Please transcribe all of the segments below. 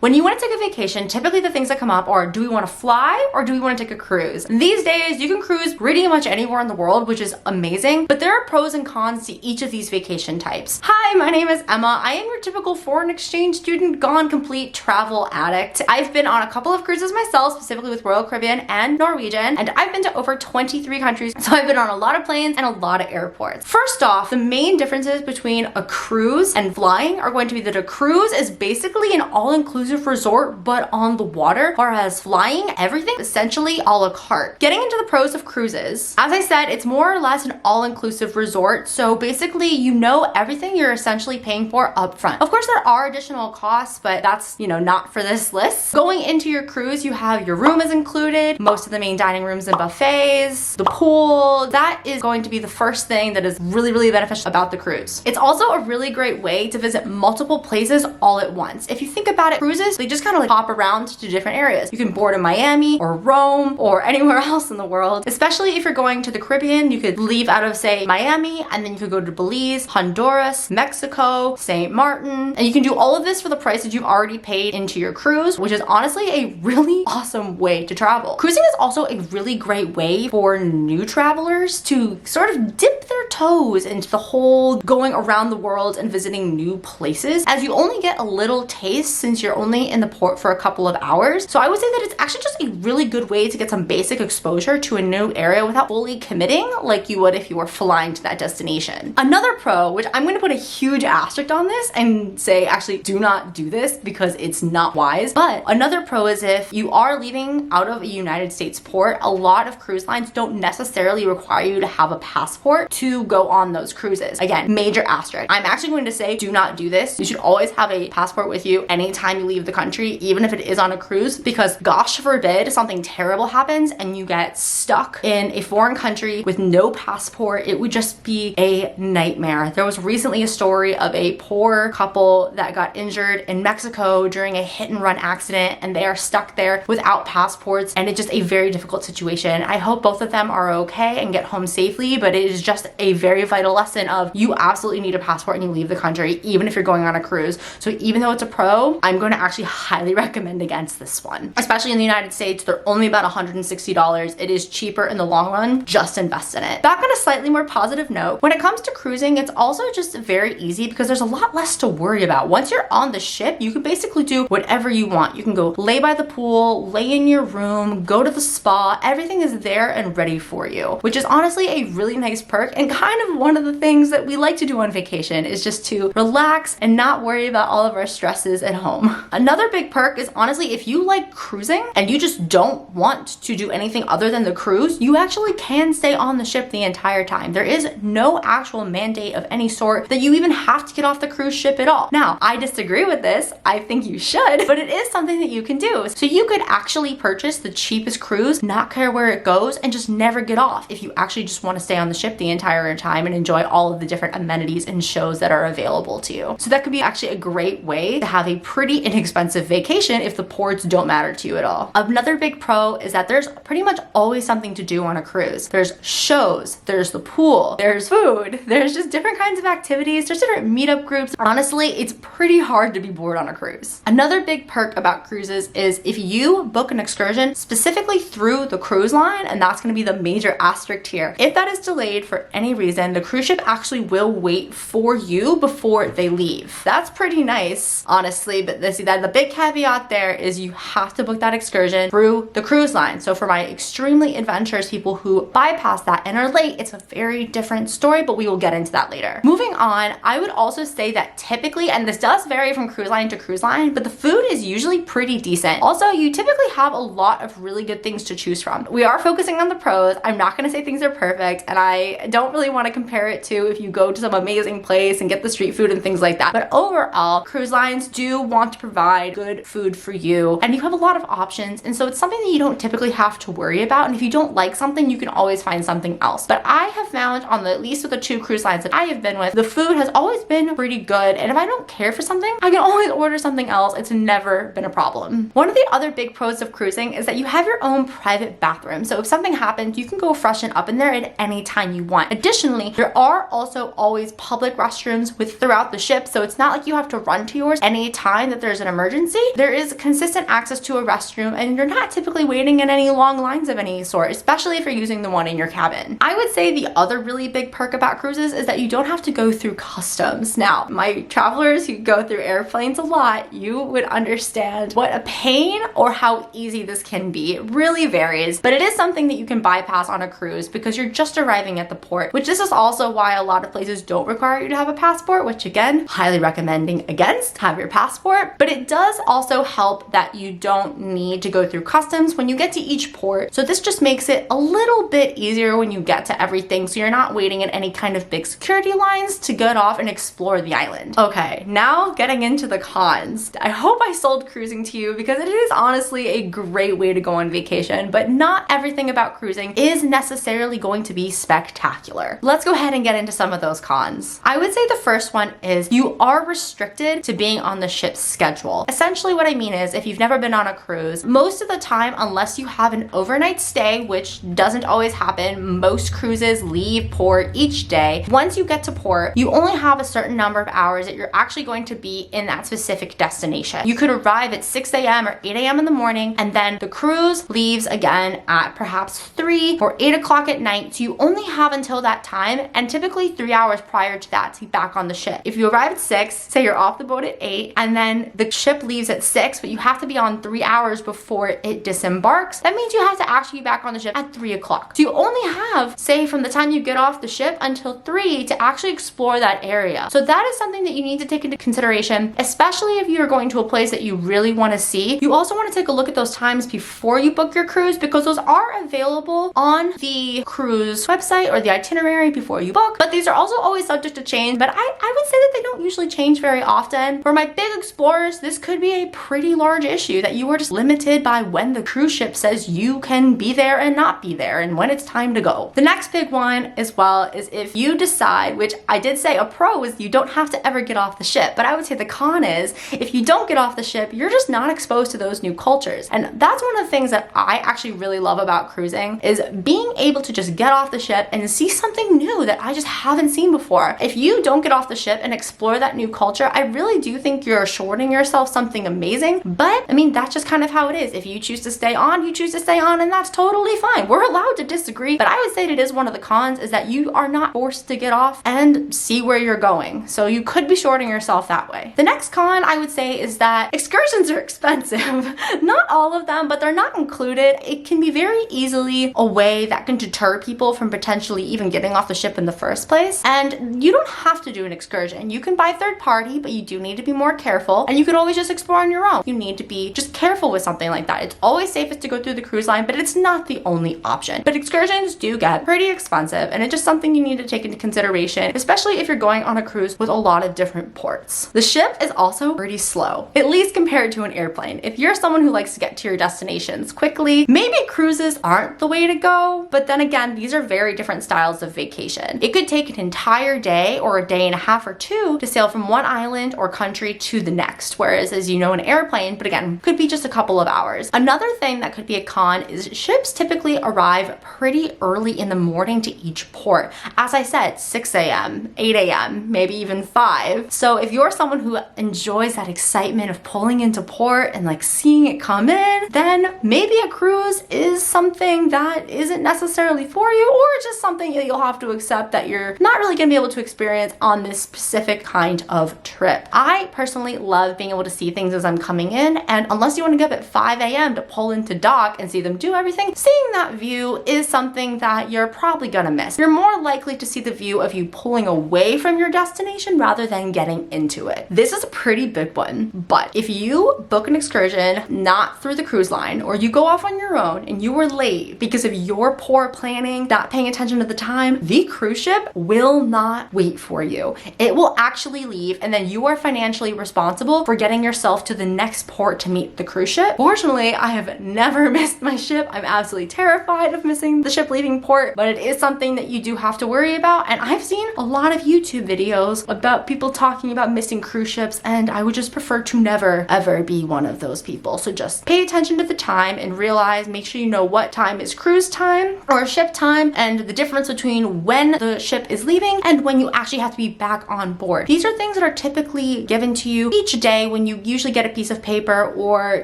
When you want to take a vacation, typically the things that come up are, do we want to fly or do we want to take a cruise? These days, you can cruise pretty much anywhere in the world, which is amazing, but there are pros and cons to each of these vacation types. Hi, my name is Emma. I am your typical foreign exchange student, gone complete travel addict. I've been on a couple of cruises myself, specifically with Royal Caribbean and Norwegian, and I've been to over 23 countries, so I've been on a lot of planes and a lot of airports. First off, the main differences between a cruise and flying are going to be that a cruise is basically an all-inclusive resort but on the water, whereas flying, everything essentially a la carte. Getting into the pros of cruises, as I said, it's more or less an all-inclusive resort, so basically you know everything you're essentially paying for up front. Of course, there are additional costs, but that's, not for this list. Going into your cruise, you have your room is included, most of the main dining rooms and buffets, the pool. That is going to be the first thing that is really, really beneficial about the cruise. It's also a really great way to visit multiple places all at once. If you think about it, cruises, they just kind of like hop around to different areas. You can board in Miami or Rome or anywhere else in the world. Especially if you're going to the Caribbean, you could leave out of, say, Miami, and then you could go to Belize, Honduras, Mexico, St. Martin, and you can do all of this for the price that you've already paid into your cruise, which is honestly a really awesome way to travel. Cruising is also a really great way for new travelers to sort of dip their toes into the whole going around the world and visiting new places, as you only get a little taste since you're only in the port for a couple of hours. So I would say that it's actually just a really good way to get some basic exposure to a new area without fully committing like you would if you were flying to that destination. Another pro, which I'm going to put a huge asterisk on this and say actually do not do this because it's not wise, but another pro is if you are leaving out of a United States port, a lot of cruise lines don't necessarily require you to have a passport to go on those cruises. Again, major asterisk. I'm actually going to say do not do this. You should always have a passport with you anytime you leave the country, even if it is on a cruise, because gosh forbid something terrible happens and you get stuck in a foreign country with no passport. It would just be a nightmare. There was recently a story of a poor couple that got injured in Mexico during a hit and run accident, and they are stuck there without passports, and it's just a very difficult situation. I hope both of them are okay and get home safely, but it is just a very vital lesson of you absolutely need a passport and you leave the country, even if you're going on a cruise. So even though it's a pro, I'm going to actually highly recommend against this one. Especially in the United States, they're only about $160. It is cheaper in the long run. Just invest in it. Back on a slightly more positive note, when it comes to cruising, it's also just very easy because there's a lot less to worry about. Once you're on the ship, you can basically do whatever you want. You can go lay by the pool, lay in your room, go to the spa. Everything is there and ready for you, which is honestly a really nice perk and kind of one of the things that we like to do on vacation is just to relax and not worry about all of our stresses at home. Another big perk is honestly, if you like cruising and you just don't want to do anything other than the cruise, you actually can stay on the ship the entire time. There is no actual mandate of any sort that you even have to get off the cruise ship at all. Now, I disagree with this. I think you should, but it is something that you can do. So you could actually purchase the cheapest cruise, not care where it goes, and just never get off if you actually just want to stay on the ship the entire time and enjoy all of the different amenities and shows that are available to you. So that could be actually a great way to have a pretty inexpensive vacation if the ports don't matter to you at all. Another big pro is that there's pretty much always something to do on a cruise. There's shows, there's the pool, there's food, there's just different kinds of activities, there's different meetup groups. Honestly, it's pretty hard to be bored on a cruise. Another big perk about cruises is if you book an excursion specifically through the cruise line, and that's going to be the major asterisk here, if that is delayed for any reason, the cruise ship actually will wait for you before they leave. That's pretty nice, honestly, but the big caveat there is you have to book that excursion through the cruise line. So for my extremely adventurous people who bypass that and are late, it's a very different story, but we will get into that later. Moving on, I would also say that typically, and this does vary from cruise line to cruise line, but the food is usually pretty decent. Also, you typically have a lot of really good things to choose from. We are focusing on the pros. I'm not going to say things are perfect, and I don't really want to compare it to if you go to some amazing place and get the street food and things like that. But overall, cruise lines do want to provide good food for you, and you have a lot of options, and so it's something that you don't typically have to worry about, and if you don't like something, you can always find something else. But I have found at least with the 2 cruise lines that I have been with, the food has always been pretty good, and if I don't care for something, I can always order something else. It's never been a problem. One of the other big pros of cruising is that you have your own private bathroom, so if something happens, you can go freshen up in there at any time you want. Additionally, there are also always public restrooms throughout the ship, so it's not like you have to run to yours any time that there's an emergency, there is consistent access to a restroom and you're not typically waiting in any long lines of any sort, especially if you're using the one in your cabin. I would say the other really big perk about cruises is that you don't have to go through customs. Now, my travelers who go through airplanes a lot, you would understand what a pain or how easy this can be. It really varies, but it is something that you can bypass on a cruise because you're just arriving at the port, which this is also why a lot of places don't require you to have a passport, which again, highly recommending against have your passport. But it does also help that you don't need to go through customs when you get to each port. So this just makes it a little bit easier when you get to everything, so you're not waiting in any kind of big security lines to get off and explore the island. Okay, now getting into the cons. I hope I sold cruising to you because it is honestly a great way to go on vacation, but not everything about cruising is necessarily going to be spectacular. Let's go ahead and get into some of those cons. I would say the first one is you are restricted to being on the ship's schedule. Essentially what I mean is if you've never been on a cruise, most of the time, unless you have an overnight stay, which doesn't always happen, most cruises leave port each day. Once you get to port, you only have a certain number of hours that you're actually going to be in that specific destination. You could arrive at 6 a.m. or 8 a.m. in the morning, and then the cruise leaves again at perhaps 3 or 8 o'clock at night. So you only have until that time, and typically 3 hours prior to that to be back on the ship. If you arrive at 6, say you're off the boat at 8, and then the ship leaves at 6, but you have to be on 3 hours before it disembarks, that means you have to actually be back on the ship at 3 o'clock. So you only have, say, from the time you get off the ship until 3 to actually explore that area. So that is something that you need to take into consideration, especially if you're going to a place that you really want to see. You also want to take a look at those times before you book your cruise because those are available on the cruise website or the itinerary before you book, but these are also always subject to change. But I would say that they don't usually change very often. For my big explorers, this could be a pretty large issue that you are just limited by when the cruise ship says you can be there and not be there and when it's time to go. The next big one as well is if you decide, which I did say a pro is you don't have to ever get off the ship, but I would say the con is if you don't get off the ship, you're just not exposed to those new cultures. And that's one of the things that I actually really love about cruising is being able to just get off the ship and see something new that I just haven't seen before. If you don't get off the ship and explore that new culture, I really do think you're shorting yourself something amazing. But I mean, that's just kind of how it is. If you choose to stay on, you choose to stay on, and that's totally fine. We're allowed to disagree, but I would say it is one of the cons is that you are not forced to get off and see where you're going. So you could be shorting yourself that way. The next con I would say is that excursions are expensive. Not all of them, but they're not included. It can be very easily a way that can deter people from potentially even getting off the ship in the first place. And you don't have to do an excursion. You can buy third party, but you do need to be more careful. And you could always just explore on your own. You need to be just careful with something like that. It's always safest to go through the cruise line, but it's not the only option. But excursions do get pretty expensive, and it's just something you need to take into consideration, especially if you're going on a cruise with a lot of different ports. The ship is also pretty slow, at least compared to an airplane. If you're someone who likes to get to your destinations quickly, maybe cruises aren't the way to go, but then again, these are very different styles of vacation. It could take an entire day or a day and a half or two to sail from one island or country to the next, whereas as you know, an airplane, but again, could be just a couple of hours. Another thing that could be a con is ships typically arrive pretty early in the morning to each port. As I said, 6 a.m., 8 a.m., maybe even 5. So if you're someone who enjoys that excitement of pulling into port and like seeing it come in, then maybe a cruise is something that isn't necessarily for you, or just something that you'll have to accept that you're not really going to be able to experience on this specific kind of trip. I personally love being able to see things as I'm coming in, and unless you want to get up at 5 a.m. to pull into dock and see them do everything, seeing that view is something that you're probably gonna miss. You're more likely to see the view of you pulling away from your destination rather than getting into it. This is a pretty big one, but if you book an excursion not through the cruise line, or you go off on your own and you were late because of your poor planning, not paying attention to the time, the cruise ship will not wait for you. It will actually leave, and then you are financially responsible for getting yourself to the next port to meet the cruise ship. Fortunately, I have never missed my ship. I'm absolutely terrified of missing the ship leaving port, but it is something that you do have to worry about. And I've seen a lot of YouTube videos about people talking about missing cruise ships, and I would just prefer to never ever be one of those people. So just pay attention to the time and realize, make sure you know what time is cruise time or ship time, and the difference between when the ship is leaving and when you actually have to be back on board. These are things that are typically given to you each day when you usually get a piece of paper, or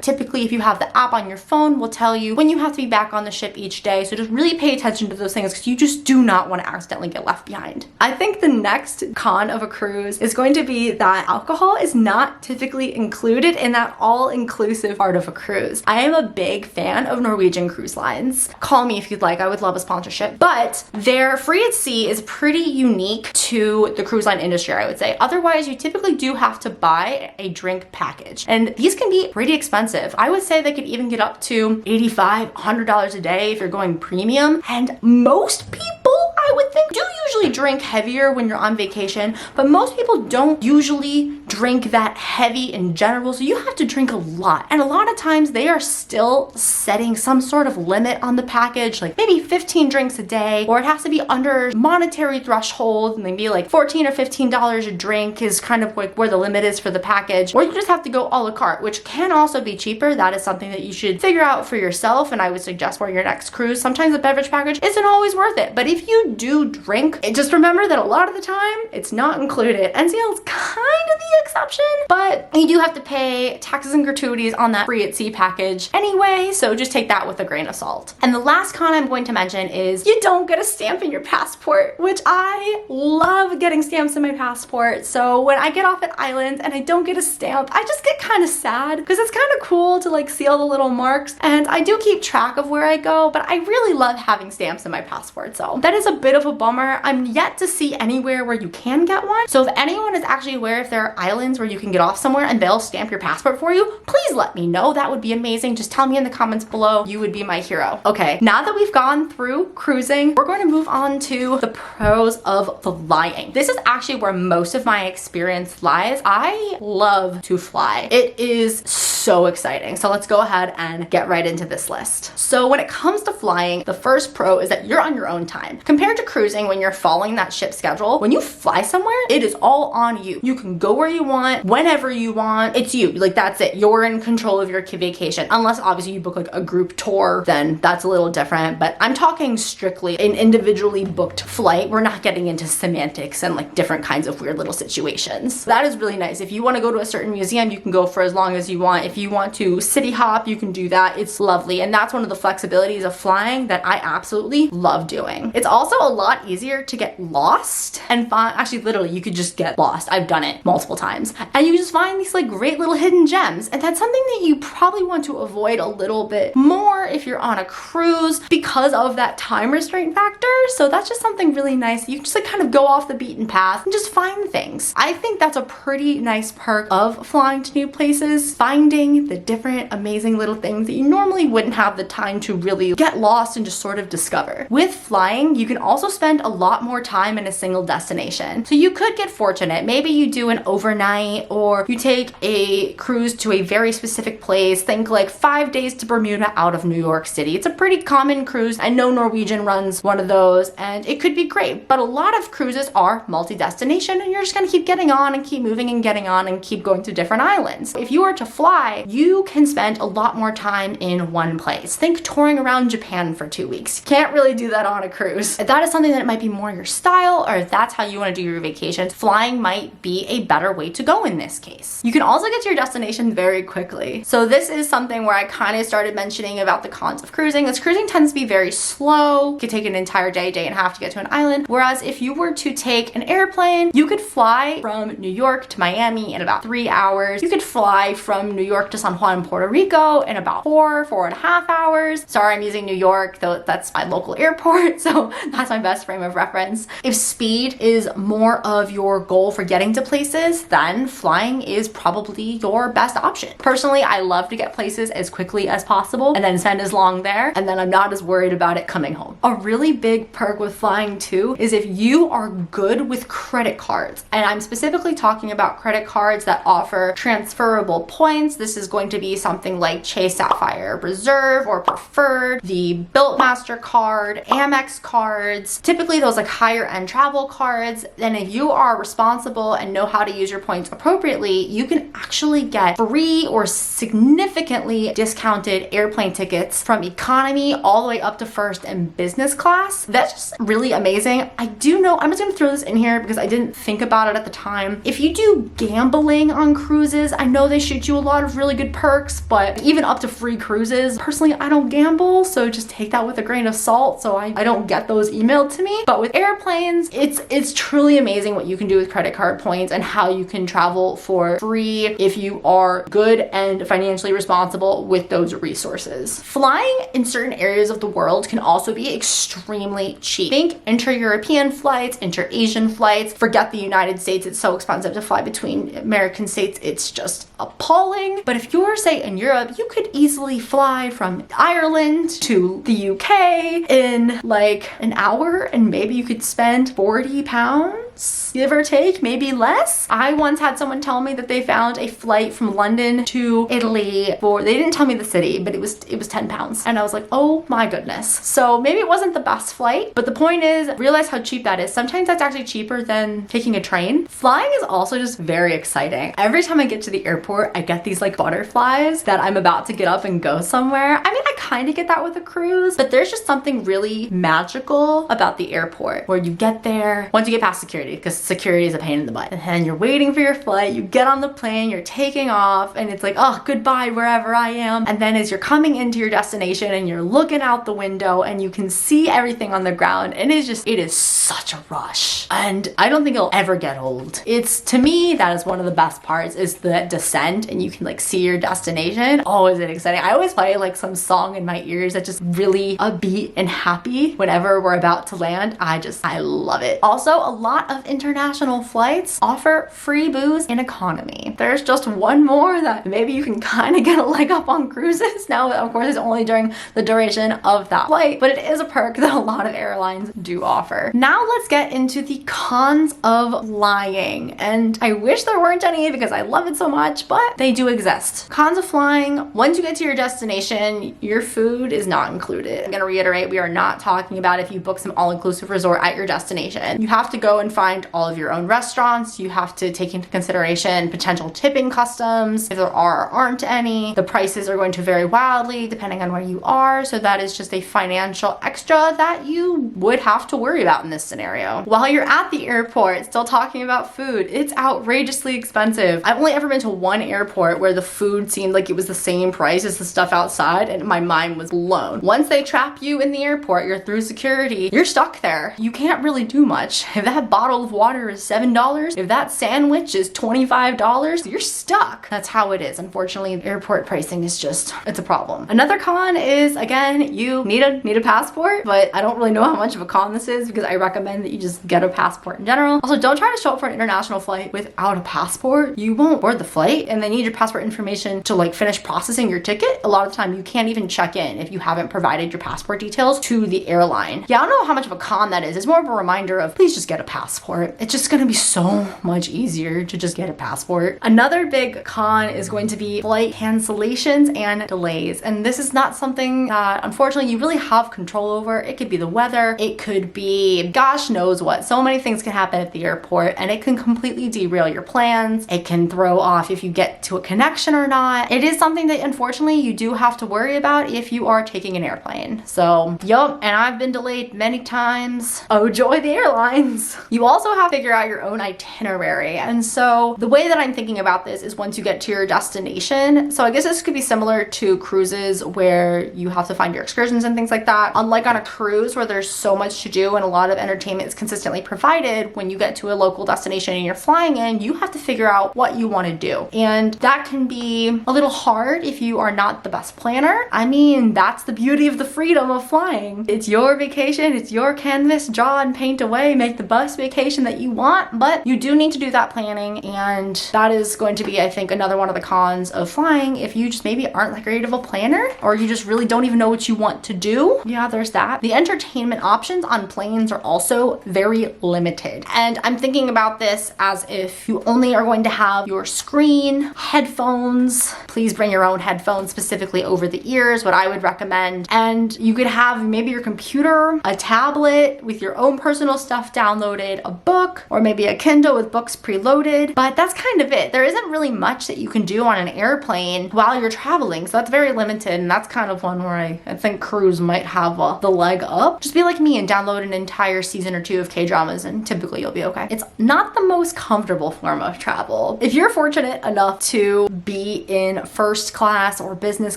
typically if you have the app on your phone, will tell you when you have to be back on the ship each day. So just really pay attention to those things because you just do not want to accidentally get left behind. I think the next con of a cruise is going to be that alcohol is not typically included in that all-inclusive part of a cruise. I am a big fan of Norwegian Cruise Lines. Call me if you'd like, I would love a sponsorship. But their free at sea is pretty unique to the cruise line industry, I would say. Otherwise, you typically do have to buy a drink package. And these can be pretty expensive. I would say they could even get up to $85, $100 a day if you're going premium. And most people, I would think, do usually drink heavier when you're on vacation, but most people don't usually drink that heavy in general, so you have to drink a lot. And a lot of times they are still setting some sort of limit on the package, like maybe 15 drinks a day, or it has to be under monetary threshold, maybe like $14 or $15 a drink is kind of like where the limit is for the package, or you just have to go a la carte, which can also be cheaper. That is something that you should figure out for yourself, and I would suggest for your next cruise. Sometimes the beverage package isn't always worth it, but if you do drink, just remember that a lot of the time it's not included. NCL is kind of the exception, but you do have to pay taxes and gratuities on that free at sea package anyway, so just take that with a grain of salt. And the last con I'm going to mention is you don't get a stamp in your passport, which I love getting stamps in my passport. So when I get off at islands and I don't get a stamp, I just get kind of sad because it's kind of cool to like see all the little marks, and I do keep track of where I go, but I really love having stamps in my passport. So that is a bit of a bummer. I'm yet to see anywhere where you can get one. So if anyone is actually aware if there are islands where you can get off somewhere and they'll stamp your passport for you, please let me know. That would be amazing. Just tell me in the comments below. You would be my hero. Okay, now that we've gone through cruising, we're going to move on to the pros of flying. This is actually where most of my experience lies. I love to fly. It is so exciting. So let's go ahead and get right into this list. So when it comes to flying, the first pro is that you're on your own time. Compared to cruising, when you're following that ship schedule, when you fly somewhere, it is all on you. You can go where you want, whenever you want. It's you. Like, that's it. You're in control of your vacation. Unless obviously you book like a group tour, then that's a little different. But I'm talking strictly an individually booked flight. We're not getting into semantics and like different kinds of weird little situations. That is really nice. If you want to go to a certain museum, you can go for as long as you want. If you want to city hop, you can do that. It's lovely. And that's one of the flexibilities of flying that I absolutely love doing. It's also a lot easier to get lost and find, actually literally you could just get lost. I've done it multiple times. And you just find these like great little hidden gems. And that's something that you probably want to avoid a little bit more if you're on a cruise because of that time restraint factor. So that's just something really nice. You can just like kind of go off the beaten path and just find things. I think that's a pretty nice perk of flying to new places, finding the different amazing little things that you normally wouldn't have the time to really get lost and just sort of discover. With flying, you can also spend a lot more time in a single destination. So you could get fortunate. Maybe you do an overnight, or you take a cruise to a very specific place. Think like 5 days to Bermuda out of New York City. It's a pretty common cruise. I know Norwegian runs one of those, and it could be great. But a lot of cruises are multi-destination, and you're just gonna keep getting on and keep moving and getting on and keep going to different islands. If you were to fly, you can spend a lot more time in one place. Think touring around Japan for 2 weeks. You can't really do that on a cruise. If that is something that might be more your style, or if that's how you want to do your vacation, flying might be a better way to go in this case. You can also get to your destination very quickly. So this is something where I kind of started mentioning about the cons of cruising. This cruising tends to be very slow. It could take an entire day, day and a half to get to an island. Whereas if you were to take an airplane, you could fly from New York to Miami in about 3 hours. You could fly from New York to San Juan, Puerto Rico in about 4.5 hours. Sorry, I'm using New York, though that's my local airport, so that's my best frame of reference. If speed is more of your goal for getting to places, then flying is probably your best option. Personally, I love to get places as quickly as possible and then spend as long there, and then I'm not as worried about it coming home. A really big perk with flying too is if you are good with credit cards, and I'm specifically talking about credit cards that offer transferable points. This is going to be something like Chase Sapphire Reserve or Preferred, the Built MasterCard, Amex cards, cards, typically those like higher end travel cards. And if you are responsible and know how to use your points appropriately, you can actually get free or significantly discounted airplane tickets from economy all the way up to first and business class. That's just really amazing. I do know, I'm just gonna throw this in here because I didn't think about it at the time. If you do gambling on cruises, I know they shoot you a lot of really good perks, but even up to free cruises, personally, I don't gamble, so just take that with a grain of salt, so I don't get those emailed to me. But with airplanes, it's truly amazing what you can do with credit card points and how you can travel for free if you are good and financially responsible with those resources. Flying in certain areas of the world can also be extremely cheap. Think inter-European flights, inter-Asian flights. Forget the United States, it's so expensive to fly between American states, it's just appalling. But if you're, say, in Europe, you could easily fly from Ireland to the UK in like an hour, and maybe you could spend 40 pounds, give or take, maybe less. I once had someone tell me that they found a flight from London to Italy for, they didn't tell me the city, but it was 10 pounds. And I was like, oh my goodness. So maybe it wasn't the best flight, but the point is, realize how cheap that is. Sometimes that's actually cheaper than taking a train. Flying is also just very exciting. Every time I get to the airport, I get these like butterflies that I'm about to get up and go somewhere. I mean, I kind of get that with a cruise, but there's just something really magical about the airport where you get there, once you get past security, because security is a pain in the butt, and then you're waiting for your flight, you get on the plane, you're taking off, and it's like, oh, goodbye wherever I am. And then as you're coming into your destination and you're looking out the window and you can see everything on the ground, and it is such a rush. And I don't think it'll ever get old. It's, to me, that is one of the best parts, is the descent, and you can like see your destination. Oh, is it exciting. I always play like some song in my ears that just really upbeat and happy whenever we're about to land. I love it. Also, a lot of international flights offer free booze in economy. There's just one more that maybe you can kind of get a leg up on cruises. Now, of course, it's only during the duration of that flight, but it is a perk that a lot of airlines do offer. Now let's get into the cons of flying. And I wish there weren't any because I love it so much, but they do exist. Cons of flying: once you get to your destination, your food is not included. I'm gonna reiterate, we are not talking about if you book some all-inclusive resort at your destination. You have to go and find all of your own restaurants. You have to take into consideration potential tipping customs, if there are or aren't any. The prices are going to vary wildly depending on where you are, so that is just a financial extra that you would have to worry about in this scenario. While you're at the airport, still talking about food, it's outrageously expensive. I've only ever been to one airport where the food seemed like it was the same price as the stuff outside, and my mind was blown. Once they trap you in the airport, you're through security, you're stuck there. You can't really do much. If that bottle of water is $7, if that sandwich is $25, you're stuck. That's how it is. Unfortunately, airport pricing is just, it's a problem. Another con is, again, you need a passport, but I don't really know how much of a con this is because I recommend that you just get a passport in general. Also, don't try to show up for an international flight without a passport. You won't board the flight, and they need your passport information to like finish processing your ticket. A lot of the time you can't even check in if you haven't provided your passport details to the airline. Yeah, I don't know how much of a con that is. It's more of a reminder of, please just get a passport. It's just gonna be so much easier to just get a passport. Another big con is going to be flight cancellations and delays. And this is not something that unfortunately you really have control over. It could be the weather, it could be gosh knows what. So many things can happen at the airport, and it can completely derail your plans. It can throw off if you get to a connection or not. It is something that unfortunately you do have to worry about if you are taking an airplane. So, yup, and I've been delayed many times. Oh, joy the airlines. You also have to figure out your own itinerary. And so the way that I'm thinking about this is once you get to your destination. So I guess this could be similar to cruises where you have to find your excursions and things like that. Unlike on a cruise where there's so much to do and a lot of entertainment is consistently provided, when you get to a local destination and you're flying in, you have to figure out what you want to do. And that can be a little hard if you are not the best planner. I mean, that's the beauty of the freedom of flying. It's your vacation, it's your canvas, draw and paint away, make the best vacation that you want, but you do need to do that planning, and that is going to be, I think, another one of the cons of flying if you just maybe aren't that great of a planner, or you just really don't even know what you want to do. Yeah, there's that. The entertainment options on planes are also very limited. And I'm thinking about this as if you only are going to have your screen, headphones. Please bring your own headphones specifically over the ears. What what I would recommend. And you could have maybe your computer, a tablet with your own personal stuff downloaded, a book, or maybe a Kindle with books preloaded. But that's kind of it. There isn't really much that you can do on an airplane while you're traveling. So that's very limited. And that's kind of one where I think cruise might have the leg up. Just be like me and download an entire season or two of K-dramas and typically you'll be okay. It's not the most comfortable form of travel. If you're fortunate enough to be in first class or business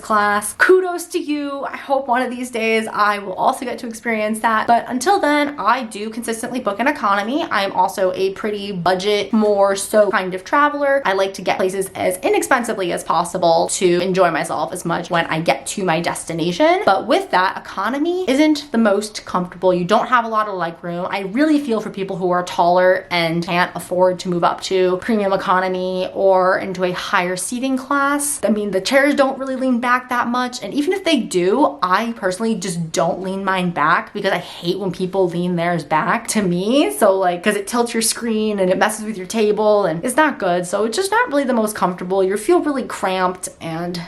class, kudos to you. I hope one of these days I will also get to experience that. But until then, I do consistently book an economy. I am also a pretty budget, more so kind of traveler. I like to get places as inexpensively as possible to enjoy myself as much when I get to my destination. But with that, economy isn't the most comfortable. You don't have a lot of leg room. I really feel for people who are taller and can't afford to move up to premium economy or into a higher seating class. I mean, the chairs don't really lean back that much. And even if they do, I personally just don't lean mine back because I hate when people lean theirs back to me. So like, because it tilts your screen and it messes with your table and it's not good. So it's just not really the most comfortable. You feel really cramped and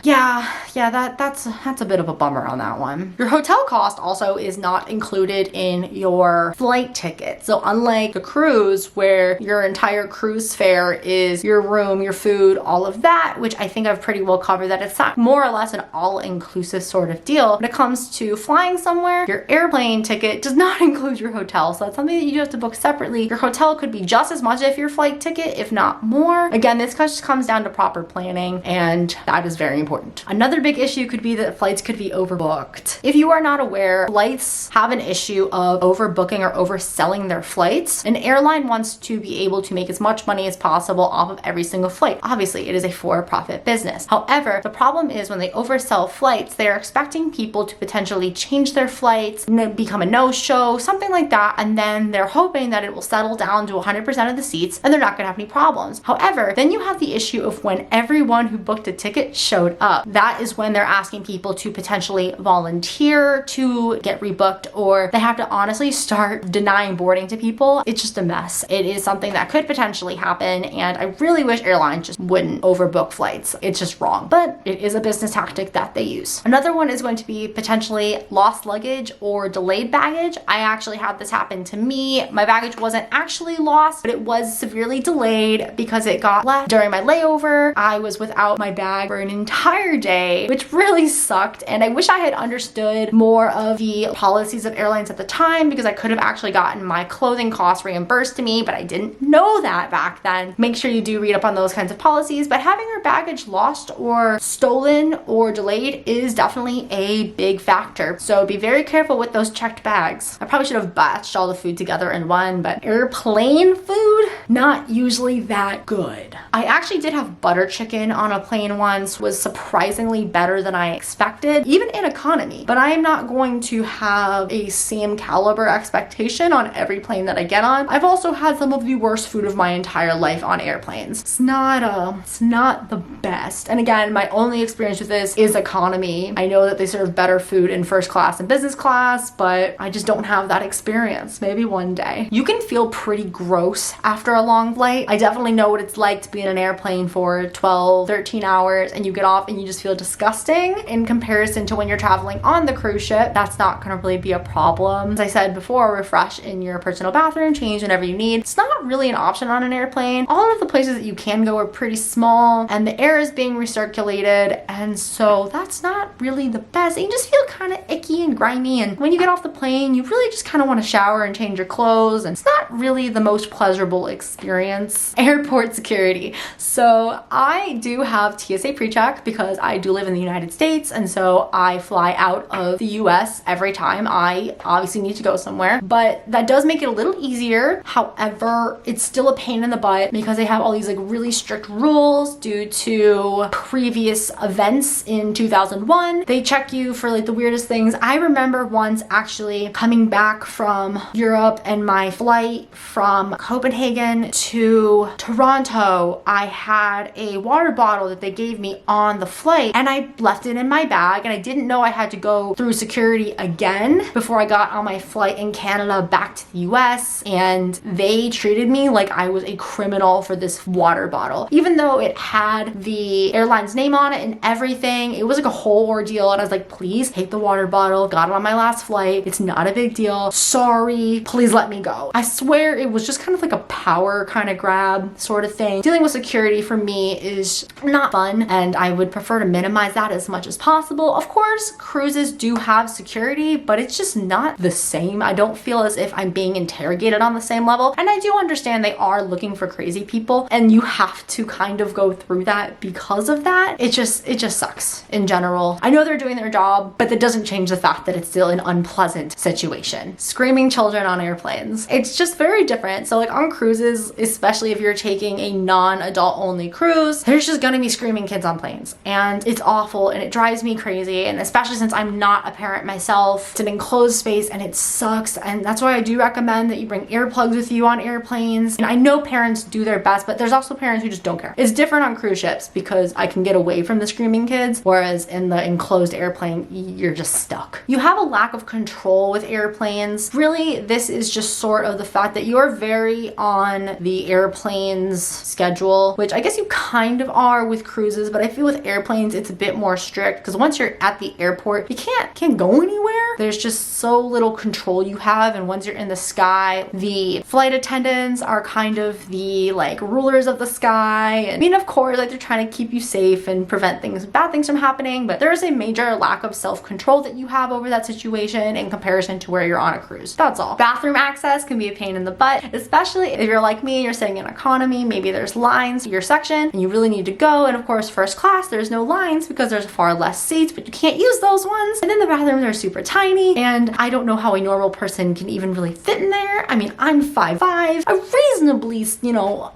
that's a bit of a bummer on that one. Your hotel cost also is not included in your flight ticket. So unlike the cruise where your entire cruise fare is your room, your food, all of that, which I think I've pretty well covered, that it's not more or less an all-inclusive sort of deal. When it comes to flying somewhere, your airplane ticket does not include your hotel. So that's something that you have to book separately. Your hotel could be just as much as your flight ticket, if not more. Again, this just comes down to proper planning, and that is very important. Another big issue could be that flights could be overbooked. If you are not aware, flights have an issue of overbooking or overselling their flights. An airline wants to be able to make as much money as possible off of every single flight. Obviously, it is a for-profit business. However, the problem is when they oversell flights, they're expecting people to potentially change their flights, become a no-show, something like that, and then they're hoping that it will settle down to 100% of the seats and they're not gonna have any problems. However, then you have the issue of when everyone who booked a ticket showed up. That is when they're asking people to potentially volunteer to get rebooked, or they have to honestly start denying boarding to people. It's just a mess. It is something that could potentially happen, and I really wish airlines just wouldn't overbook flights. It's just wrong, but it is a business tactic that they use. Another one is going to be potentially lost luggage or delayed baggage. I actually had this happen to me. My baggage wasn't actually lost, but it was severely delayed because it got left during my layover. I was without my bag for an entire day, which really sucked, and I wish I had understood more of the policies of airlines at the time because I could have actually gotten my clothing costs reimbursed to me, but I didn't know that back then. Make sure you do read up on those kinds of policies, but having your baggage lost or stolen or delayed is definitely a big factor. So be very careful with those checked bags. I probably should have batched all the food together in one, but airplane food, not usually that good. I actually did have butter chicken on a plane once, was surprisingly better than I expected, even in economy, but I am not going to have a same caliber expectation on every plane that I get on. I've also had some of the worst food of my entire life on airplanes. It's not the best. And again, my only experience with this is economy. I know that they serve better food in first class and business class, but I just don't have that experience. Maybe one day. You can feel pretty gross after a long flight. I definitely know what it's like to be in an airplane for 12, 13 hours and you get off and you just feel disgusting in comparison to when you're traveling on the cruise ship. That's not gonna really be a problem. As I said before, refresh in your personal bathroom, change whenever you need. It's not really an option on an airplane. All of the places that you can go are pretty small and the air is being recirculated, and so that's not really the best. And you just feel kind of icky and grimy, and when you get off the plane you really just kind of want to shower and change your clothes, and it's not really the most pleasurable experience. Airport security. So I do have TSA pre-check because I do live in the United States, and so I fly out of the US every time I obviously need to go somewhere, but that does make it a little easier. However, it's still a pain in the butt because they have all these like really strict rules due to previous events in 2001. They check you for like the weirdest things. I remember once actually coming back from Europe and my flight from Copenhagen to Toronto, I had a water bottle that they gave me on the flight and I left it in my bag, and I didn't know I had to go through security again before I got on my flight in Canada back to the US, and they treated me like I was a criminal for this water bottle. Even though it had the airline's name on it and everything, it was like a whole ordeal, and I was like, please take the water bottle. Got it on my last flight. It's not a big deal. Sorry, please let me go. I swear it was just kind of like a power kind of grab sort of thing. Dealing with security for me is not fun, and I would prefer to minimize that as much as possible. Of course, cruises do have security, but it's just not the same. I don't feel as if I'm being interrogated on the same level, and I do understand they are looking for crazy people, and you have to kind of go through that because of that. It just sucks in general. I know they're doing their job, but that doesn't change the fact that it's still an unpleasant situation. Screaming children on airplanes. It's just very different. So like on cruises, especially if you're taking a non-adult only cruise, there's just gonna be screaming kids on planes, and it's awful and it drives me crazy. And especially since I'm not a parent myself, it's an enclosed space and it sucks. And that's why I do recommend that you bring earplugs with you on airplanes. And I know parents do their best, but there's also parents who just don't care. It's different on cruise ships because I can get away from the screaming kids, whereas in the enclosed airplane, you're just stuck. You have a lack of control with airplanes. Really, this is just sort of the fact that you're very on the airplane's schedule, which I guess you kind of are with cruises, but I feel with airplanes, it's a bit more strict because once you're at the airport, you can't go anywhere. There's just so little control you have, and once you're in the sky, the flight attendants are kind of the like rulers of the sky. And I mean, of course, like they're trying to keep you safe and prevent bad things from happening, but there is a major lack of self-control that you have over that situation in comparison to where you're on a cruise. That's all. Bathroom access can be a pain in the butt, especially if you're like me and you're sitting in economy. Maybe there's lines in your section and you really need to go, and of course first class there's no lines because there's far less seats, but you can't use those ones. And then the bathrooms are super tiny, and I don't know how a normal person can even really fit in there. I mean, I'm 5'5", a reasonably,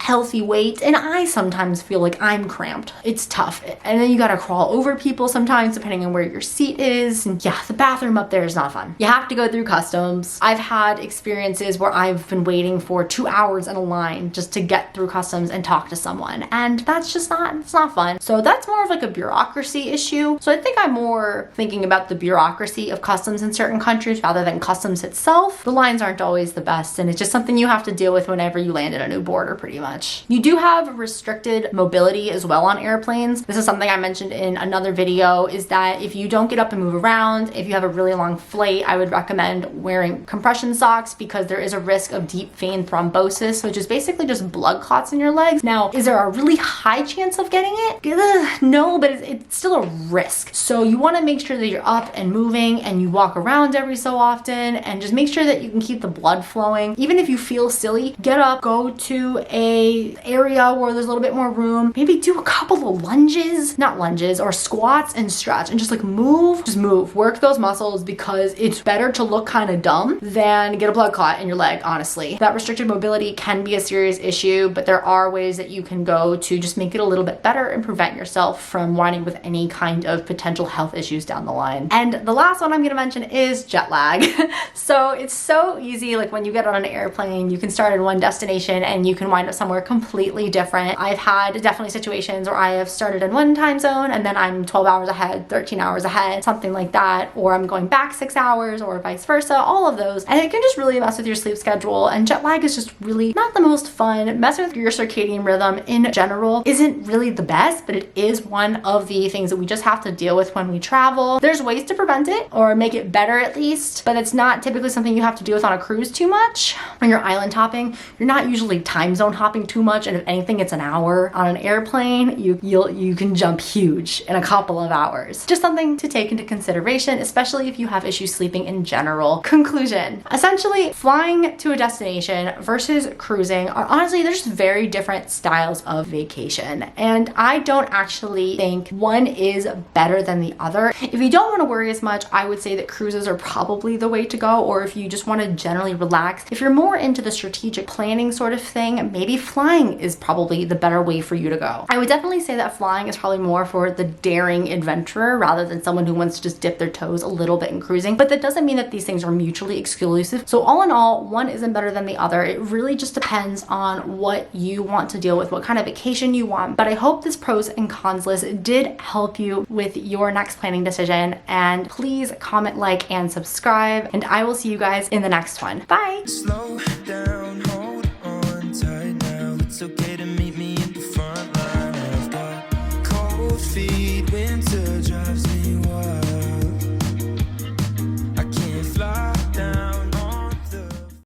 healthy weight, and I sometimes feel like I'm cramped. It's tough. And then you gotta crawl over people sometimes depending on where your seat is. And yeah, the bathroom up there is not fun. You have to go through customs. I've had experiences where I've been waiting for 2 hours in a line just to get through customs and talk to someone, and that's just it's not fun. So that's more of like a bureaucracy issue. So I think I'm more thinking about the bureaucracy of customs in certain countries rather than customs itself. The lines aren't always the best, and it's just something you have to deal with whenever you land at a new border pretty much. You do have restricted mobility as well on airplanes. This is something I mentioned in another video, is that if you don't get up and move around, if you have a really long flight, I would recommend wearing compression socks because there is a risk of deep vein thrombosis, which is basically just blood clots in your legs. Now, is there a really high chance of getting it? No, but it's still a risk. So you want to make sure that you're up and moving and you walk around every so often, and just make sure that you can keep the blood flowing. Even if you feel silly, get up, go to a area where there's a little bit more room, maybe do a couple of not lunges or squats, and stretch and just move, work those muscles, because it's better to look kind of dumb than get a blood clot in your leg, honestly. That restricted mobility can be a serious issue, but there are ways that you can go to just make it a little bit better and prevent yourself from winding with any kind of potential health issues down the line. And the last one I'm going to mention is jet lag. So it's so easy, like when you get on an airplane, you can start in one destination and you can wind up somewhere completely different. I've had definitely situations where I have started in one time zone and then I'm 12 hours ahead, 13 hours ahead, something like that, or I'm going back 6 hours or vice versa, all of those. And it can just really mess with your sleep schedule, and jet lag is just really not the most fun. Messing with your circadian rhythm in general isn't really the best, but it is one of the things that we just have to deal with when we travel. There's ways to prevent it or make it better at least, but it's not typically something you have to deal with on a cruise too much. When you're island hopping, you're not usually time zone hopping too much, and if anything, it's an hour. On an airplane, you can jump huge in a couple of hours. Just something to take into consideration, especially if you have issues sleeping in general. Conclusion. Essentially, flying to a destination versus cruising are honestly, they're just very different styles of vacation, and I don't actually think one is better than the other. If you don't want to worry as much, I would say that cruises are probably the way to go, or if you just want to generally relax. If you're more into the strategic planning sort of thing, maybe flying is probably the better way for you to go. I would definitely say that flying is probably more for the daring adventurer rather than someone who wants to just dip their toes a little bit in cruising, but that doesn't mean that these things are mutually exclusive. So all in all, one isn't better than the other. It really just depends on what you want to deal with, what kind of vacation you want. But I hope this pros and cons list did help you with your next planning decision, and please comment, like, and subscribe, and I will see you guys in the next one. Bye! Slow down.